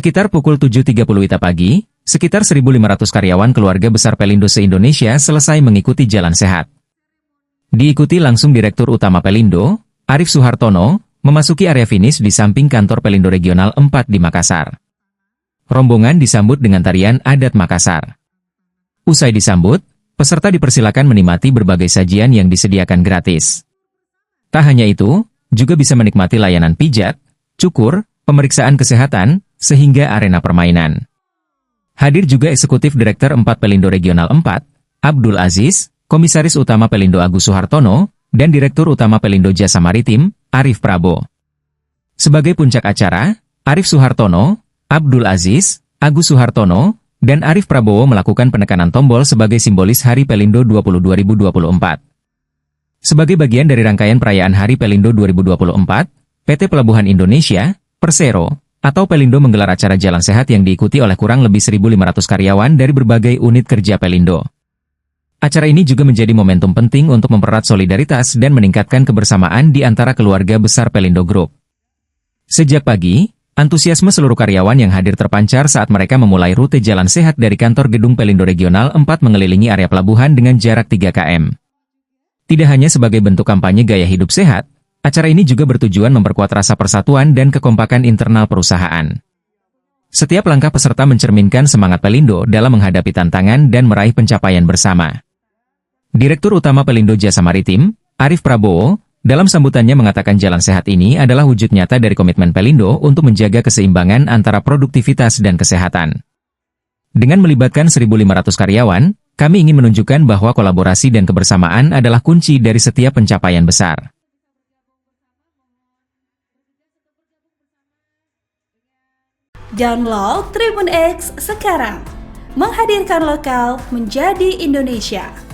Sekitar pukul 7.30 WITA pagi, sekitar 1.500 karyawan keluarga besar Pelindo se-Indonesia selesai mengikuti jalan sehat. Diikuti langsung Direktur Utama Pelindo, Arif Suhartono, memasuki area finish di samping kantor Pelindo Regional 4 di Makassar. Rombongan disambut dengan tarian adat Makassar. Usai disambut, peserta dipersilakan menikmati berbagai sajian yang disediakan gratis. Tak hanya itu, juga bisa menikmati layanan pijat, cukur, pemeriksaan kesehatan, sehingga arena permainan. Hadir juga Eksekutif Direktur 4 Pelindo Regional 4, Abdul Aziz, Komisaris Utama Pelindo Agus Suhartono, dan Direktur Utama Pelindo Jasa Maritim, Arif Prabowo. Sebagai puncak acara, Arif Suhartono, Abdul Aziz, Agus Suhartono, dan Arif Prabowo melakukan penekanan tombol sebagai simbolis Hari Pelindo 2024. Sebagai bagian dari rangkaian perayaan Hari Pelindo 2024, PT Pelabuhan Indonesia, Persero, atau Pelindo menggelar acara Jalan Sehat yang diikuti oleh kurang lebih 1.500 karyawan dari berbagai unit kerja Pelindo. Acara ini juga menjadi momentum penting untuk mempererat solidaritas dan meningkatkan kebersamaan di antara keluarga besar Pelindo Group. Sejak pagi, antusiasme seluruh karyawan yang hadir terpancar saat mereka memulai rute Jalan Sehat dari kantor gedung Pelindo Regional 4 mengelilingi area pelabuhan dengan jarak 3 km. Tidak hanya sebagai bentuk kampanye gaya hidup sehat, acara ini juga bertujuan memperkuat rasa persatuan dan kekompakan internal perusahaan. Setiap langkah peserta mencerminkan semangat Pelindo dalam menghadapi tantangan dan meraih pencapaian bersama. Direktur Utama Pelindo Jasa Maritim, Arif Prabowo, dalam sambutannya mengatakan jalan sehat ini adalah wujud nyata dari komitmen Pelindo untuk menjaga keseimbangan antara produktivitas dan kesehatan. Dengan melibatkan 1.500 karyawan, kami ingin menunjukkan bahwa kolaborasi dan kebersamaan adalah kunci dari setiap pencapaian besar. Download Tribun X sekarang, menghadirkan lokal menjadi Indonesia.